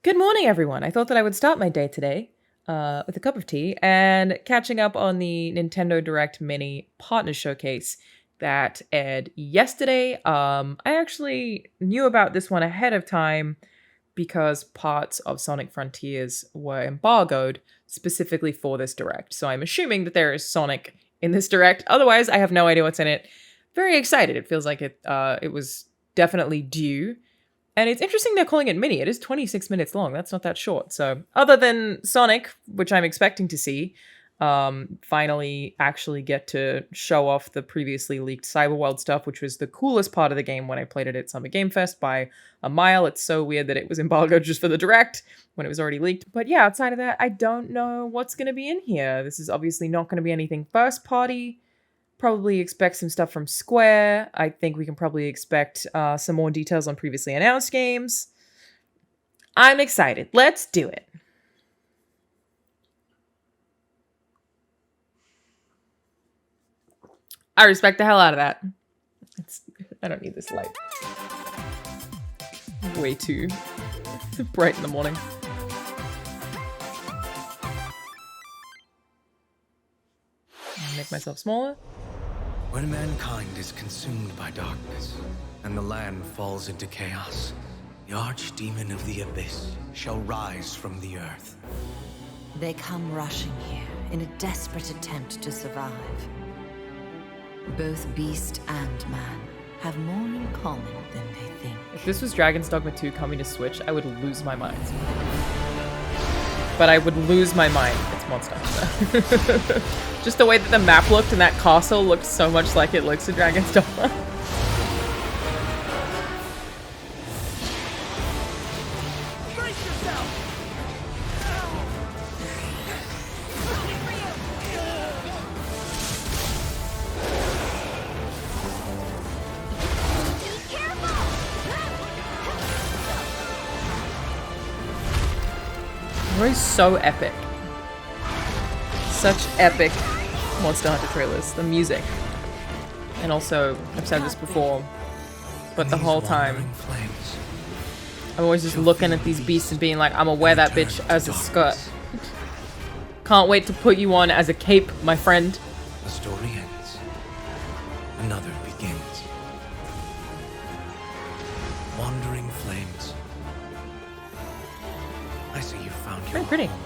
Good morning, everyone. I thought that I would start my day today with a cup of tea and catching up on the Nintendo Direct Mini Partner Showcase that aired yesterday. I actually knew about this one ahead of time because parts of Sonic Frontiers were embargoed specifically for this Direct. So I'm assuming that there is Sonic in this Direct. Otherwise, I have no idea what's in it. Very excited. It feels like it was definitely due. And it's interesting they're calling it mini. It is 26 minutes long. That's not that short. So other than Sonic, which I'm expecting to see, finally actually get to show off the previously leaked Cyberworld stuff, which was the coolest part of the game when I played it at Summer Game Fest by a mile. It's so weird that it was embargoed just for the Direct when it was already leaked. But yeah, outside of that, I don't know what's going to be in here. This is obviously not going to be anything first party. Probably expect some stuff from Square. I think we can probably expect some more details on previously announced games. I'm excited. Let's do it. I respect the hell out of that. I don't need this light. Way too bright in the morning. Make myself smaller. When mankind is consumed by darkness, and the land falls into chaos, the archdemon of the abyss shall rise from the earth. They come rushing here in a desperate attempt to survive. Both beast and man have more in common than they think. If this was Dragon's Dogma 2 coming to Switch, I would lose my mind. But I would lose my mind. It's Monster Hunter. Just the way that the map looked and that castle looked so much like it looks in Dragon's Dogma. It's so epic. Such epic Monster Hunter trailers. The music. And also, I've said this before, but the whole time, I'm always just looking at these beasts and being like, I'm gonna wear that bitch as a skirt. Can't wait to put you on as a cape, my friend. The story ends. Another begins. Wandering flames. I see you found your Very pretty. home.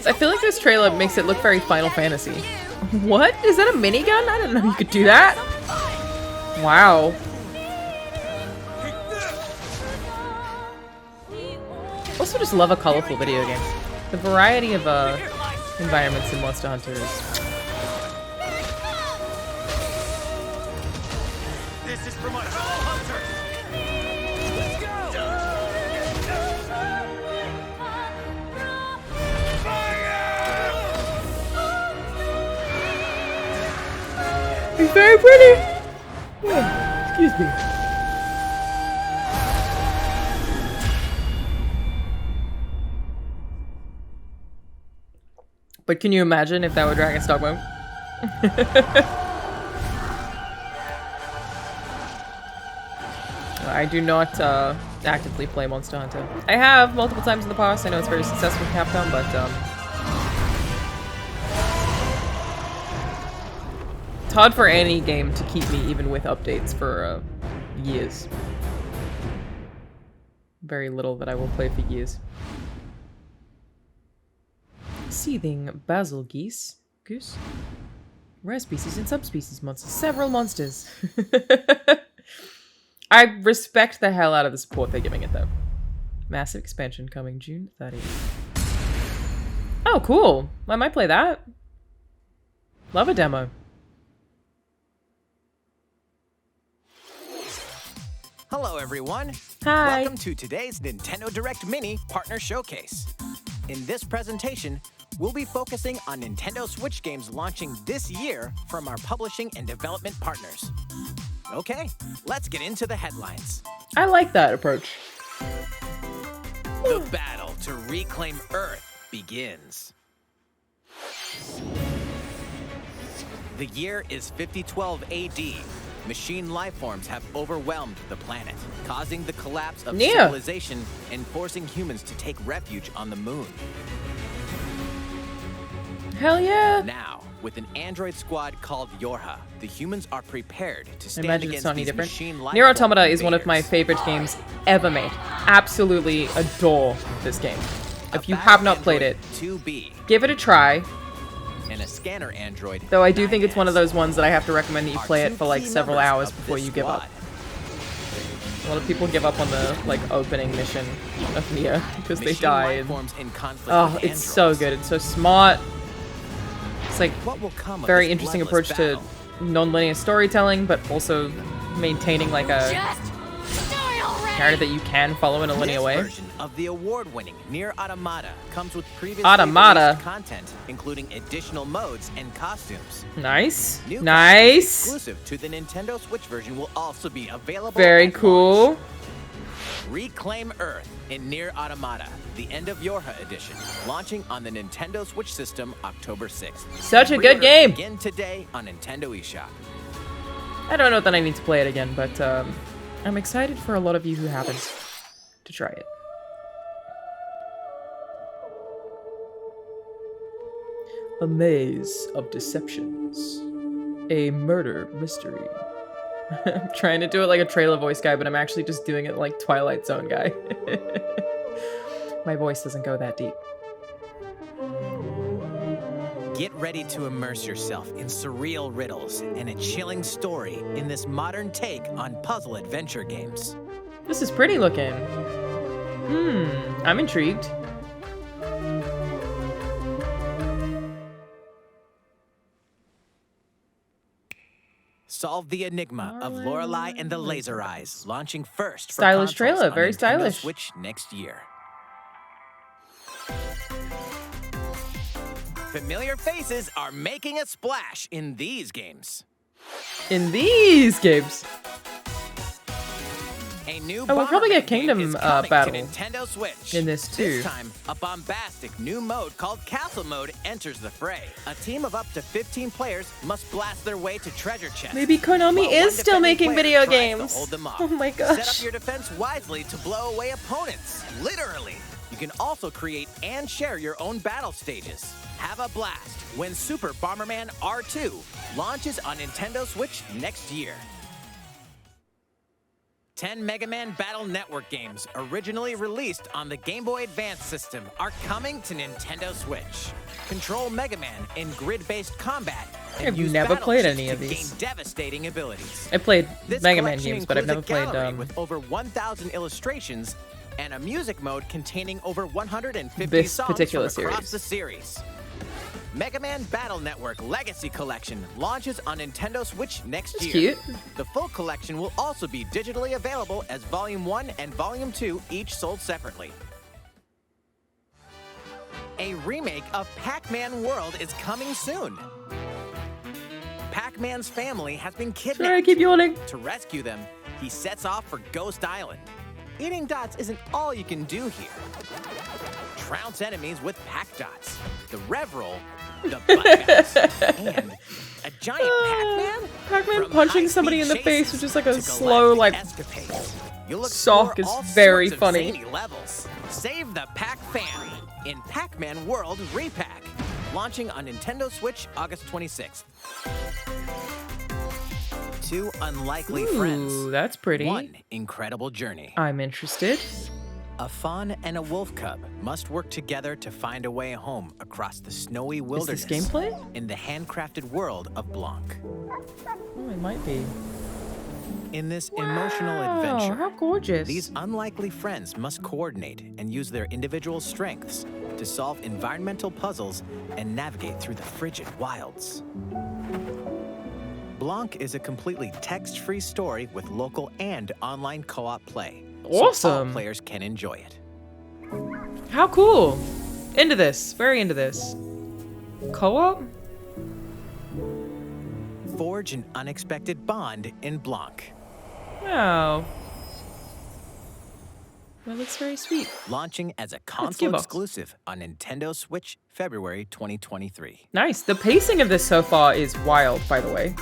I feel like this trailer makes it look very Final Fantasy. What? Is that a minigun? I didn't know you could do that. Wow. Also just love a colorful video game. The variety of environments in Monster Hunter is... This is for my fellow hunters! Let's go! It's very pretty! Yeah, excuse me. But can you imagine if that were Dragon's Dogma? I do not actively play Monster Hunter. I have multiple times in the past. I know it's very successful with Capcom, but it's hard for any game to keep me even with updates for years. Very little that I will play for years. Seething basil goose. Rare species and subspecies monsters. Several monsters. I respect the hell out of the support they're giving it, though. Massive expansion coming June 30th. Oh, cool. I might play that. Love a demo. Hello, everyone. Hi. Welcome to today's Nintendo Direct Mini Partner Showcase. In this presentation, we'll be focusing on Nintendo Switch games launching this year from our publishing and development partners. Okay, let's get into the headlines. I like that approach. The battle to reclaim Earth begins. The year is 5012 AD. Machine lifeforms have overwhelmed the planet, causing the collapse of NeiR. civilization and forcing humans to take refuge on the moon. Hell yeah. Now, with an android squad called Yorha, the humans are prepared to I stand imagine against it's not any these different. machine NeiR lifeform Automata is one of my invaders. favorite games ever made. Absolutely adore this game. If you A have not battle played it, android 2B give it a try. and a scanner android. Though I do think it's 9S one of those ones that I have to recommend that you are play it two for like key several members hours of before this you give up. squad. A lot of people give up on the like opening mission of NeiR because they Machine die. And, lifeforms in conflict oh, with it's so androids. good. It's so smart. It's like What will come of very this interesting bloodless approach to battle? non-linear storytelling, but also maintaining like a Just die already! character that you can follow in a linear This way. version of the award-winning NeiR Automata comes with previously Automata. released content, including additional modes and costumes. Nice. New Nice. exclusive to the Nintendo Switch version will also be available. Very at cool. launch. Reclaim Earth in NeiR Automata, the End of Yorha edition, launching on the Nintendo Switch system October 6th. Such a good Pre-orders game. Begin today on Nintendo eShop. I don't know that I need to play it again, but I'm excited for a lot of you who haven't to try it. A maze of deceptions. A murder mystery. I'm trying to do it like a trailer voice guy, but I'm actually just doing it like Twilight Zone guy. My voice doesn't go that deep. Get ready to immerse yourself in surreal riddles and a chilling story in this modern take on puzzle adventure games. This is pretty looking. I'm intrigued. Solve the enigma of Lorelei and the Laser Eyes, launching first for Stylish consoles trailer, on very Nintendo stylish. Switch next year. Familiar faces are making a splash in these games. In these games. A new Oh, we'll probably Bomberman get Kingdom, game is coming battle to Nintendo Switch. in this too. This time, a bombastic new mode called Castle Mode enters the fray. A team of up to 15 players must blast their way to treasure chests. Maybe Konami while is one still defending making player video tries to games. hold them off. Oh my Set gosh. up your defense wisely to blow away opponents. Literally. You can also create and share your own battle stages. Have a blast when Super Bomberman R2 launches on Nintendo Switch next year. 10 Mega Man Battle Network games, originally released on the Game Boy Advance system, are coming to Nintendo Switch. Control Mega Man in grid-based combat and I've use never battle played chips any to of these. gain devastating abilities. I played This Mega Man collection games, but I've never includes a played gallery with over 1,000 illustrations and a music mode containing over 150 This songs particular from across series. the series. Mega Man Battle Network Legacy Collection launches on Nintendo Switch next That's year. cute. The full collection will also be digitally available as Volume 1 and Volume 2, each sold separately. A remake of Pac-Man World is coming soon. Pac-Man's family has been kidnapped. Sorry, I keep yawning. To rescue them, he sets off for Ghost Island. Eating dots isn't all you can do here. Trounce enemies with pack dots, the rev roll, the butt bounce, and a giant Pac-Man? Pac-Man From punching high-speed somebody in the face chases with just like a to slow, galactic like, escapades. You'll sock explore is all very sorts of funny. zany levels. Save the Pac-Fan in Pac-Man World Repack, launching on Nintendo Switch August 26th. Two unlikely friends. Ooh, that's pretty. One incredible journey. I'm interested. A fawn and a wolf cub must work together to find a way home across the snowy Is wilderness this gameplay? in the handcrafted world of Blanc. Oh, it might be. In this emotional Wow, adventure, how gorgeous. these unlikely friends must coordinate and use their individual strengths to solve environmental puzzles and navigate through the frigid wilds. Blanc is a completely text-free story with local and online co-op play. So all Awesome. players can enjoy it. How cool. Into this. Very into this. Co-op? Forge an unexpected bond in Blanc. Oh. That looks very sweet. Launching as a It's console Gearbox. exclusive on Nintendo Switch, February 2023. Nice. The pacing of this so far is wild, by the way.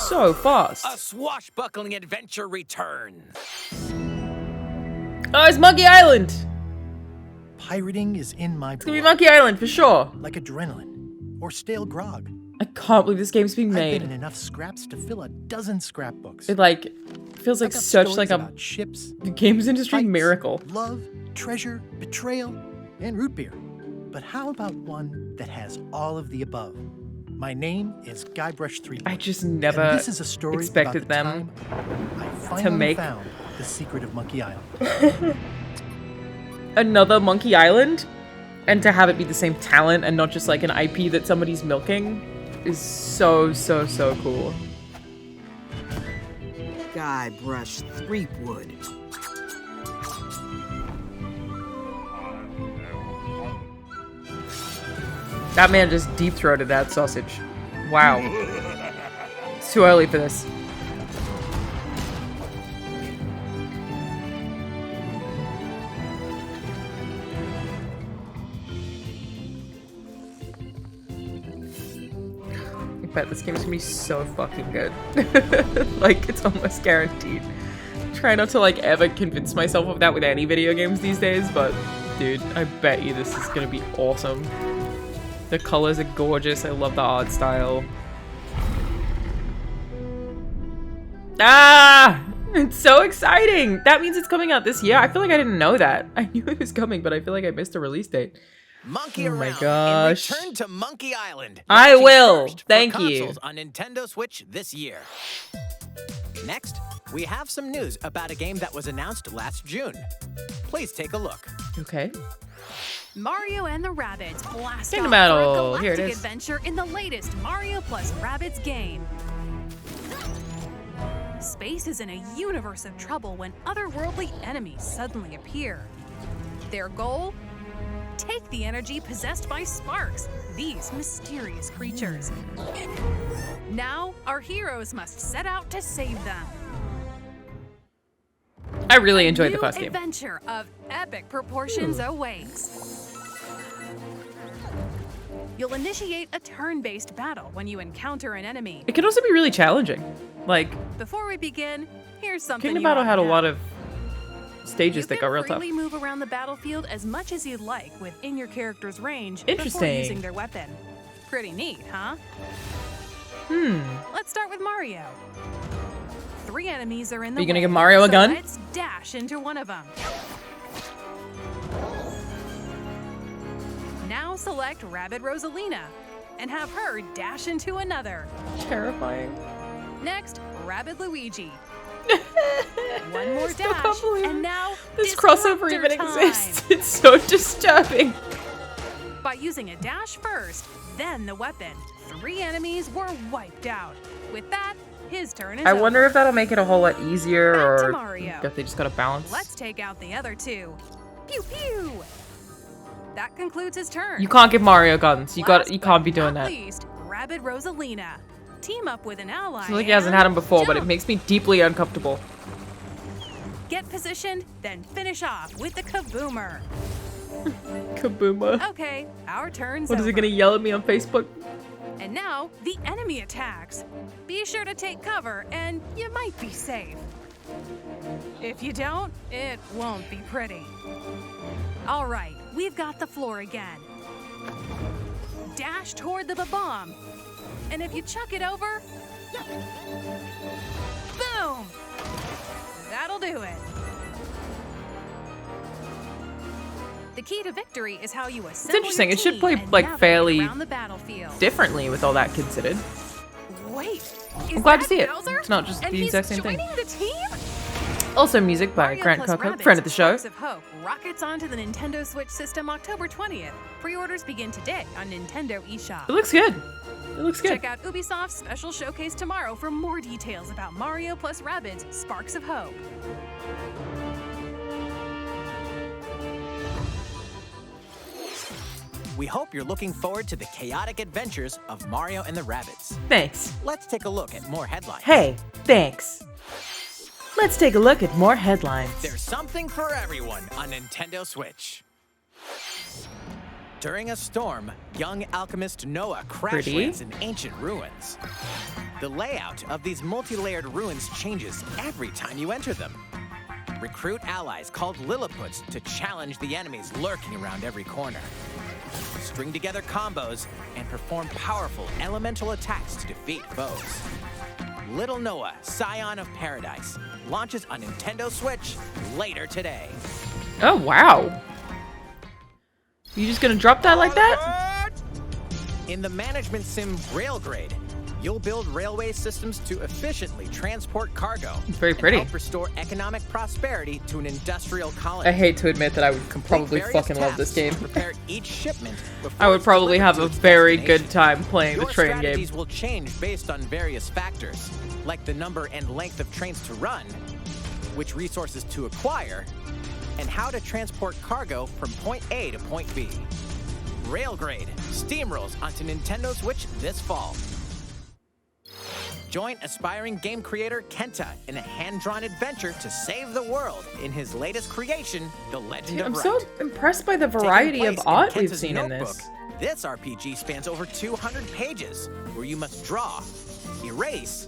So fast. A swashbuckling adventure returns. Oh, it's Monkey Island. Pirating is in my It's gonna be blood, Monkey Island for sure. like adrenaline or stale grog. I can't believe this game's being I've been in made. enough scraps to fill a dozen scrapbooks. It like feels like I've got such stories like a about ships, games industry fights, miracle. love, treasure, betrayal, and root beer. But how about one that has all of the above? My name is Guybrush 3. I just and never this is a story expected about the them time I finally make- found the secret of Monkey Island. another Monkey Island, and to have it be the same talent and not just like an IP that somebody's milking is so cool. Guybrush Threepwood. That man just deep-throated that sausage. Wow. It's too early for this. I bet this game's gonna be so fucking good. Like, it's almost guaranteed. Try not to like ever convince myself of that with any video games these days, but dude, I bet you this is gonna be awesome. The colors are gorgeous. I love the art style. Ah! It's so exciting! That means it's coming out this year. I feel like I didn't know that. I knew it was coming, but I feel like I missed a release date. Monkey Oh my around gosh. and return to Monkey Island. I Launching will. first for Thank you. consoles on Nintendo Switch this year. Next, we have some news about a game that was announced last June. Please take a look. Okay. Mario and the Rabbids blast Kingdom off Battle. for a Here it galactic is. adventure in the latest Mario plus Rabbids game. Space is in a universe of trouble when otherworldly enemies suddenly appear. Their goal? Take the energy possessed by Sparks, these mysterious creatures. Now, our heroes must set out to save them. I really enjoyed the New first game. adventure of epic proportions awaits. You'll initiate a turn-based battle when you encounter an enemy. It can also be really challenging. Like, Before we begin, here's something Kingdom you Battle ought had to a lot know. of stages You that can got real tough. freely move around the battlefield as much as you'd like within your character's range before Interesting. using their weapon. Pretty neat, huh? Let's start with Mario. 3 enemies are in the Are you gonna way, give Mario a so gun? Let's dash into one of them. Now select Rabbid Rosalina and have her dash into another. Terrifying. Next, Rabbid Luigi. One more Still dash, can't believe and now this crossover Disruptor even time. exists. It's so disturbing. By using a dash first, then the weapon, 3 enemies were wiped out. With that, his turn is I over. wonder if that'll make it a whole lot easier, Back to or Mario. if they just gotta balance. Let's take out the other 2. Pew pew. That concludes his turn. You can't give Mario guns. You Last can't be but doing not that. Least, Rabbid Rosalina. Team up with an ally. I feel like he hasn't had him and before, but it jump. makes me deeply uncomfortable. Get positioned, then finish off with the kaboomer. Kabooma. Okay, our turn's What is over. he gonna yell at me on Facebook? And now, the enemy attacks. Be sure to take cover, and you might be safe. If you don't, it won't be pretty. All right, we've got the floor again. Dash toward the bomb, and if you chuck it over, boom! That'll do it. The key to victory is how you assemble interesting. your It should team play, and like, navigate fairly around the battlefield. Differently with all that considered. Wait, I'm glad to that see it. Bowser? It's not just And the he's exact same thing. joining the team? Also music by Mario Grant plus Coco, Rabbids friend of the show. Sparks of Hope rockets onto the Nintendo Switch system October 20th. Pre-orders begin today on Nintendo eShop. It looks good. It looks good. Check out Ubisoft's special showcase tomorrow for more details about Mario plus Rabbids Sparks of Hope. We hope you're looking forward to the chaotic adventures of Mario and the Rabbids. Thanks. Let's take a look at more headlines. Hey, thanks. Let's take a look at more headlines. There's something for everyone on Nintendo Switch. During a storm, young alchemist Noah crash lands in ancient ruins. The layout of these multi-layered ruins changes every time you enter them. Recruit allies called Lilliputs to challenge the enemies lurking around every corner. String together combos and perform powerful elemental attacks to defeat foes. Little Noah, Scion of Paradise, launches on Nintendo Switch later today. Oh, wow. You just gonna drop that like that? In the management sim Railgrade, you'll build railway systems to efficiently transport cargo. It's very pretty. And help restore economic prosperity to an industrial colony. I hate to admit that I would probably Take fucking love various this game. tasks to prepare each shipment before I would it's probably delivered have to a its very destination. good time playing the Your train game. strategies will change based on various factors, like the number and length of trains to run, which resources to acquire, and how to transport cargo from point A to point B. Railgrade steamrolls onto Nintendo Switch this fall. Join aspiring game creator Kenta in a hand-drawn adventure to save the world in his latest creation, The Legend I'm of so Right. impressed by the Taking variety of place art in we've Kenta's seen in notebook, this. This RPG spans over 200 pages, where you must draw, erase,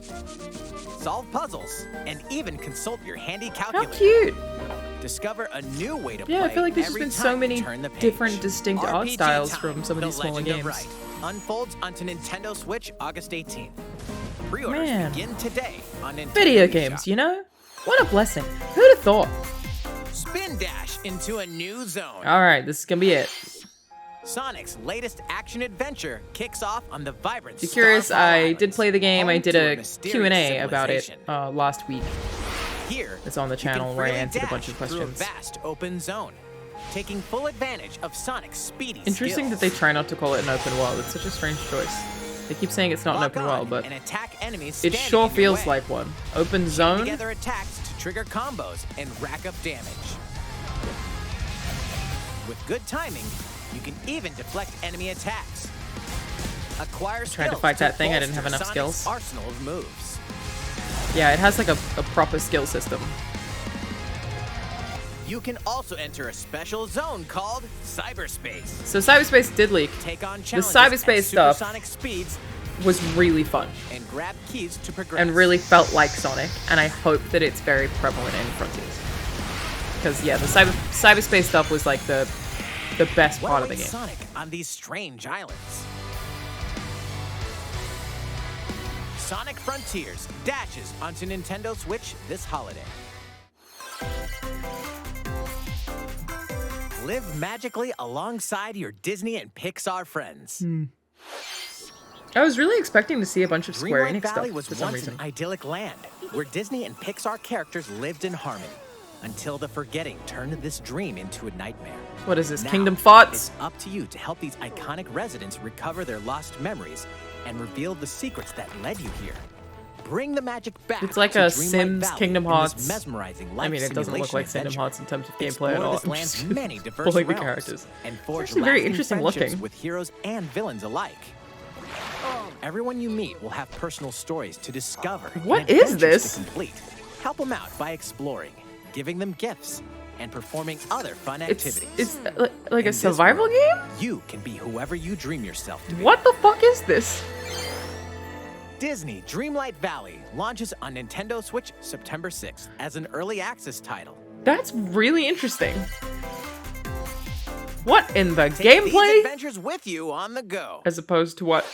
solve puzzles, and even consult your handy How calculator. cute. Discover a new way to Yeah, play I feel like there's just every been so time you many turn the page. different distinct art RPG styles time, from some of The these smaller Legend of games. Right unfolds onto Nintendo Switch August 18th. Pre-orders Man. begin today on Nintendo Video eShop. games, you know? What a blessing. Who'd have thought? Spin dash into a new zone. Alright, this is gonna be it. Sonic's latest action adventure kicks off on the vibrant If you're curious, Starfall I Islands, did play the game. I home did to a mysterious Q&A about it civilization. last week. Here, It's on the you can channel where I freely answered a dash bunch of through questions. a vast open zone, taking full advantage of Sonic's speedy Interesting that skills. they try not to call it an open world. It's such a strange choice. They keep saying it's not an Lock open on world, but and attack enemies it standing sure in your feels way. like one. Open Chain zone? together attacks to trigger combos and rack up damage. With good timing, you can even deflect enemy attacks. Acquire skills tried to fight that thing, I didn't have bolster enough Sonic's skills. arsenal of moves. Yeah, it has like a proper skill system. You can also enter a special zone called cyberspace. So cyberspace did leak. Take on The challenges cyberspace at stuff supersonic speeds was really fun and grab keys to progress. and really felt like Sonic, and I hope that it's very prevalent in Frontiers. Because yeah, the cyberspace stuff was like the best What part of the awaits game. Sonic on these strange islands? Sonic Frontiers dashes onto Nintendo Switch this holiday. Live magically alongside your Disney and Pixar friends. I was really expecting to see a bunch of Square Dreamlight Enix Valley stuff was for some once reason. an idyllic land where Disney and Pixar characters lived in harmony until the forgetting turned this dream into a nightmare. What is this, Now, Kingdom Thoughts? It's up to you to help these iconic residents recover their lost memories and reveal the secrets that led you here. Bring the magic back. It's like to a Dreamlight Sims Valley Kingdom in this Hearts. mesmerizing I mean, life it doesn't look simulation like Kingdom adventure. Hearts in terms of gameplay Explore at all. this I'm land's just many diverse pulling the realms characters. and forge actually very lasting interesting friendships looking. with heroes and villains alike. Everyone you meet will have personal stories to discover. What and is adventures this? To complete. Help them out by exploring, giving them gifts, and performing other fun activities. It's like In a this survival world, game? You can be whoever you dream yourself to be. What the fuck is this? Disney Dreamlight Valley launches on Nintendo Switch September 6th as an early access title. That's really interesting. What in the Take these gameplay? adventures with you on the go. As opposed to what?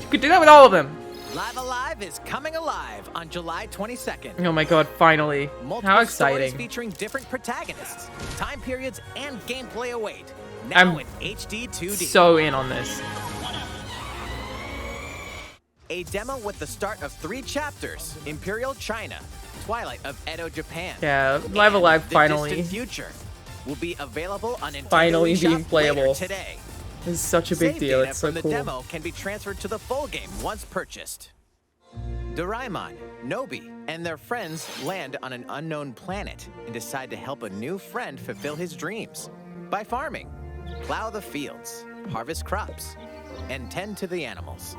You could do that with all of them. Live Alive is coming alive on July 22nd. Oh my god, finally. Multiple How stories exciting. featuring different protagonists, time periods, and gameplay await. Now I'm in HD 2D. So in on this. A demo with the start of 3 chapters: Imperial China, Twilight of Edo Japan. Yeah, Live and Alive the finally. Distant Future will be available on Nintendo Finally eShop being playable. later today. This is such a big Save deal. data It's so from the cool. demo can be transferred to the full game once purchased. Doraemon, Nobi, and their friends land on an unknown planet and decide to help a new friend fulfill his dreams by farming. Plow the fields, harvest crops, and tend to the animals.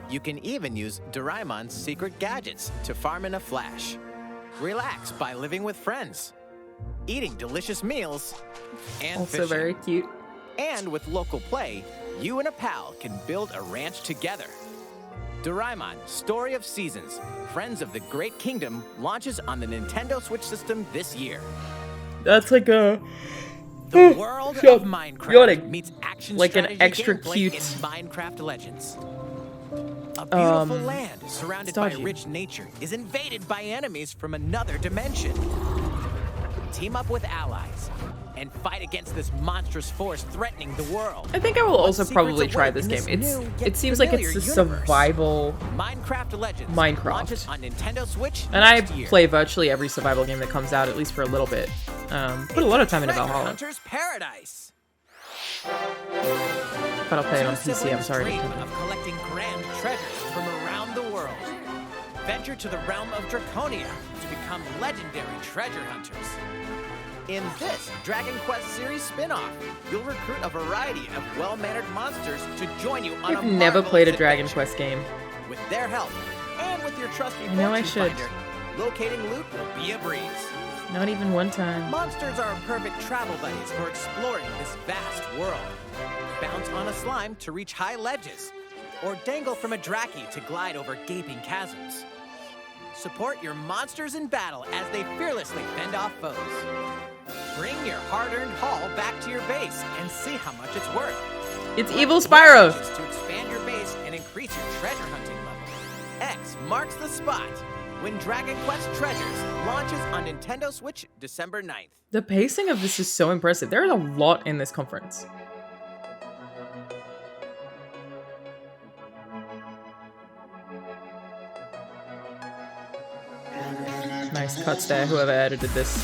You can even use Doraemon's secret gadgets to farm in a flash. Relax by living with friends, eating delicious meals, and Also fishing. very cute. And with local play, you and a pal can build a ranch together. Doraemon, Story of Seasons, Friends of the Great Kingdom launches on the Nintendo Switch system this year. That's like a The world of Minecraft yawning. meets action Like an strategy extra gameplay cute, in Minecraft Legends. A beautiful land surrounded by stodgy. rich nature is invaded by enemies from another dimension. Team up with allies and fight against this monstrous force threatening the world. I think I will What also secrets probably await try in this game. new, yet It seems like it's familiar a universe? survival, Minecraft Legends Minecraft. launches on Nintendo Switch and I next year. play virtually every survival game that comes out, at least for a little bit. Put a lot of time into Treasure Valhalla, Hunter's Paradise. but I'll play it on Two PC. I'm siblings sorry. dream Nintendo. of collecting grand treasures from around the world. Venture to the realm of Draconia to become legendary treasure hunters. In this Dragon Quest series spin-off, you'll recruit a variety of well-mannered monsters to join you on I've a never played a marvelous Dragon adventure. Quest game. With their help, and with your trusty I know I fortune should. finder, locating loot will be a breeze. Not even one time. Monsters are perfect travel buddies for exploring this vast world. Bounce on a slime to reach high ledges, or dangle from a Draki to glide over gaping chasms. Support your monsters in battle as they fearlessly fend off foes. Bring your hard-earned haul back to your base and see how much it's worth. It's Evil Spyro. To expand your base and increase your treasure hunting level. X marks the spot when Dragon Quest Treasures launches on Nintendo Switch December 9th. The pacing of this is so impressive. There is a lot in this conference. Nice cuts there, whoever edited this.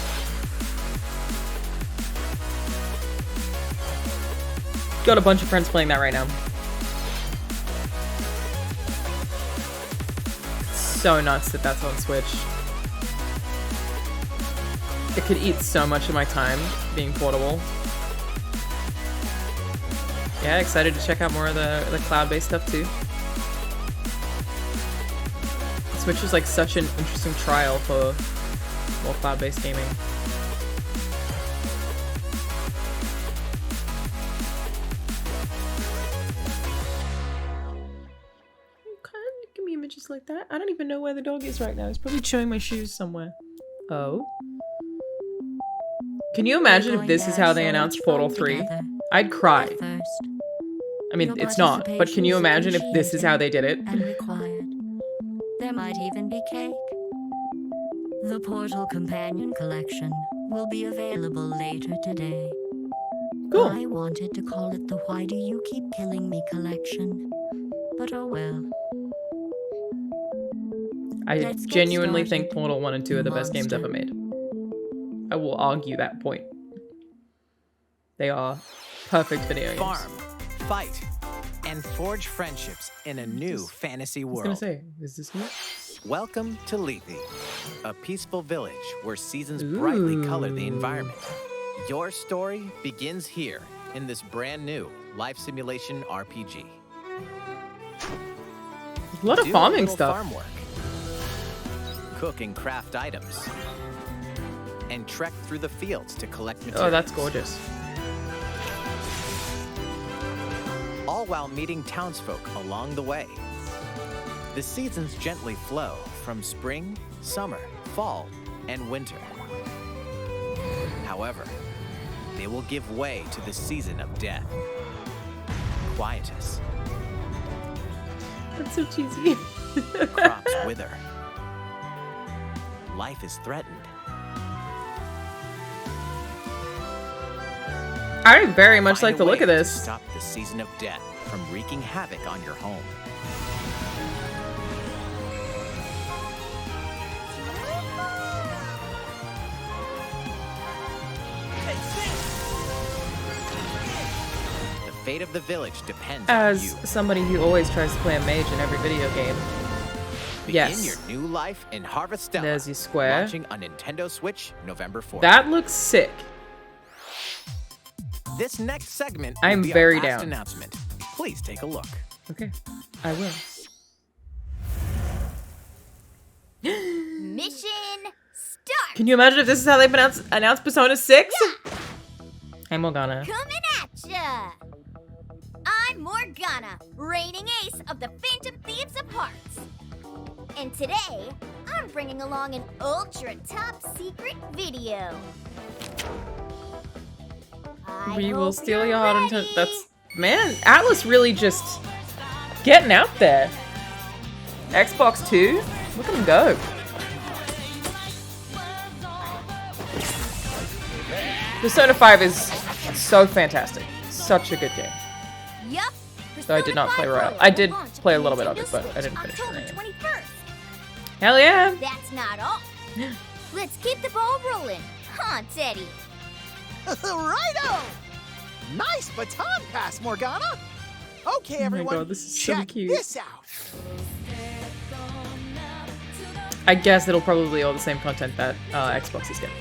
Got a bunch of friends playing that right now. So nuts that that's on Switch. It could eat so much of my time being portable. Yeah, excited to check out more of the cloud-based stuff too. Switch is like such an interesting trial for more cloud-based gaming. Give me images like that. I don't even know where the dog is right now. He's probably chewing my shoes somewhere. Oh. Can you imagine if this is how they announced Portal 3? I'd cry. I mean, it's not, but can you imagine if this is how they did it? And required. There might even be cake. The Portal Companion Collection will be available later today. Cool. I wanted to call it the Why Do You Keep Killing Me collection, but oh well. I Let's get genuinely started. think Portal 1 and 2 are the best games ever made. I will argue that point. They are perfect video games. Farm, fight, and forge friendships in a new fantasy I was world. gonna say, is this new? Welcome to Lethe, a peaceful village where seasons brightly color the Ooh. environment. Your story begins here in this brand new life simulation RPG. A lot of Do a farming little stuff. farm work, cook and craft items, and trek through the fields to collect materials. Oh, that's gorgeous. All while meeting townsfolk along the way. The seasons gently flow from spring, summer, fall, and winter. However, they will give way to the season of death. Quietus. That's so cheesy. Crops wither. Life is threatened. I very much Find like a the look way of to this. stop the season of death from wreaking havoc on your home. The fate of the village depends on As you. somebody who always tries to play a mage in every video game. Begin Yes. your new life in Harvestella. There's your square. Launching on Nintendo Switch November 4th. That looks sick. This next segment I'm will be very our last down. announcement. Please take a look. Okay, I will. Mission start. Can you imagine if this is how they've announced Persona 6? I'm Morgana. Coming at ya. I'm Morgana, reigning ace of the Phantom Thieves of Hearts. And today, I'm bringing along an ultra top secret video. We will steal your heart until that's man. Atlas really just getting out there. Xbox 2, look at him go. Persona 5 is so fantastic, such a good game. Yup. Though I did not play Royale. I did play a little bit of it, but I didn't finish October it. 21st. Hell yeah! That's not all. Let's keep the ball rolling, huh, Teddy? Righto! Nice baton pass, Morgana. Okay, everyone, God, this is so check cute. this out. I guess it'll probably be all the same content that Xbox is getting.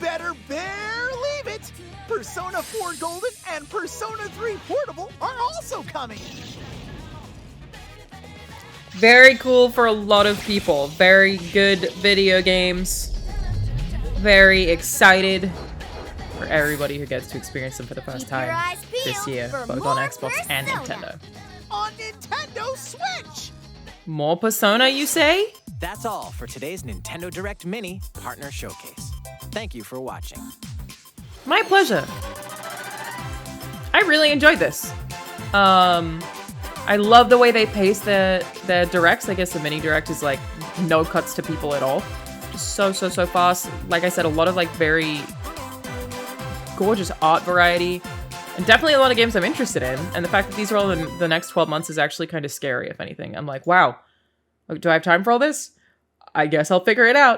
Better believe it! Persona 4 Golden and Persona 3 Portable are also coming. Very cool for a lot of people. Very good video games. Very excited for everybody who gets to experience them for the first Keep your time eyes this peeled year, for both on more Xbox and Persona. Nintendo. On Nintendo Switch! More Persona, you say? That's all for today's Nintendo Direct Mini Partner Showcase. Thank you for watching. My pleasure. I really enjoyed this. I love the way they pace the directs. I guess the mini direct is like no cuts to people at all. Just so fast. Like I said, a lot of like very gorgeous art variety. And definitely a lot of games I'm interested in. And the fact that these are all in the next 12 months is actually kind of scary, if anything. I'm like, wow, do I have time for all this? I guess I'll figure it out.